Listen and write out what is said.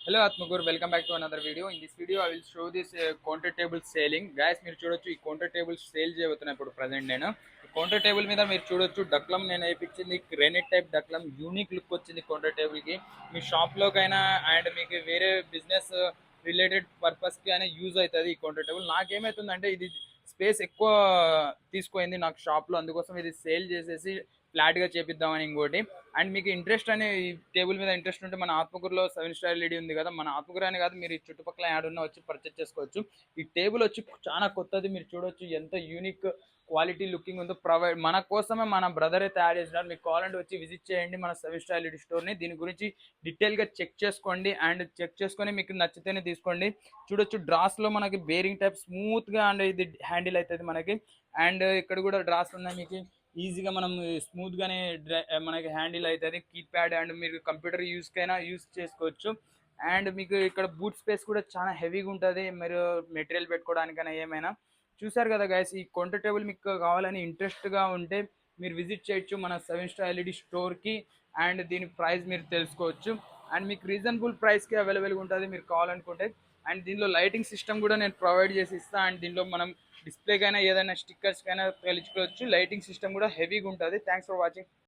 Hello Atmagur, welcome back to another video. In this video, I will show this counter table selling. Guys, మీరు చూడొచ్చు ఈ counter table sale చేయబోతున్నా ఇప్పుడు present నేను counter table మీద మీరు చూడొచ్చు డక్లం నేను వేయించింది గ్రెనైట్ టైప్ డక్లం యూనిక్ లుక్ వచ్చింది కౌంటర్ టేబుల్ కి మీ షాప్ లోకైనా అండ్ మీకు వేరే బిజినెస్ రిలేటెడ్ పర్పస్ కి అయినా యూజ్ అవుతుంది ఈ కౌంటర్ టేబుల్. నాకేమవుతుందంటే ఇది స్పేస్ ఎక్కువ తీసుకుంది నాకు షాప్ లో, అందుకోసం ఇది సేల్ చేసేసి ఫ్లాట్ గా చేపిద్దామని ఇంకోటి. అండ్ మీకు ఇంట్రెస్ట్ అనే ఈ టేబుల్ మీద ఇంట్రెస్ట్ ఉంటే మన ఆత్మకూరులో 7 స్టార్ ఎల్ఈడి ఉంది కదా, మన ఆత్మకూరు అని కాదు మీరు ఈ చుట్టుపక్కల యాడున్నా వచ్చి పర్చేస్ చేసుకోవచ్చు. ఈ టేబుల్ వచ్చి చాలా కొత్తది, మీరు చూడొచ్చు ఎంత యూనిక్ క్వాలిటీ లుకింగ్ ఉందో. మన కోసమే మన బ్రదరే తయారు చేసినారు. మీకు కావాలంటే వచ్చి విజిట్ చేయండి మన 7 స్టార్ ఎల్ఈడి స్టోర్ని. దీని గురించి డీటెయిల్గా చెక్ చేసుకోండి అండ్ చెక్ చేసుకొని మీకు నచ్చితేనే తీసుకోండి. చూడొచ్చు డ్రాస్లో మనకి బేరింగ్ టైప్ స్మూత్గా అండ్ ఇది హ్యాండిల్ అవుతుంది మనకి. అండ్ ఇక్కడ కూడా డ్రాస్ ఉన్నాయి, మీకు ఈజీగా మనం స్మూత్గానే మనకి హ్యాండిల్ అవుతుంది. కీప్ ప్యాడ్ అండ్ మీరు కంప్యూటర్ యూస్కైనా యూస్ చేసుకోవచ్చు. అండ్ మీకు ఇక్కడ బూట్ స్పేస్ కూడా చాలా హెవీగా ఉంటుంది, మీరు మెటీరియల్ పెట్టుకోవడానికైనా ఏమైనా. చూసారు కదా గైస్, ఈ కౌంటర్ టేబుల్ మీకు కావాలని ఇంట్రెస్ట్గా ఉంటే మీరు విజిట్ చేయొచ్చు మన 7 స్టార్ ఎల్ఈడి స్టోర్కి. అండ్ దీని ప్రైస్ మీరు తెలుసుకోవచ్చు. అండ్ మీకు రీజనబుల్ ప్రైస్కి అవైలబుల్గా ఉంటుంది మీరు కావాలనుకుంటే. అండ్ దీనిలో లైటింగ్ సిస్టమ్ కూడా నేను ప్రొవైడ్ చేసి ఇస్తాను. అండ్ దీనిలో మనం డిస్ప్లేకైనా ఏదైనా స్టిక్కర్స్కైనా తగిలించుకోవచ్చు. లైటింగ్ సిస్టమ్ కూడా హెవీగా ఉంటుంది. Thanks for watching.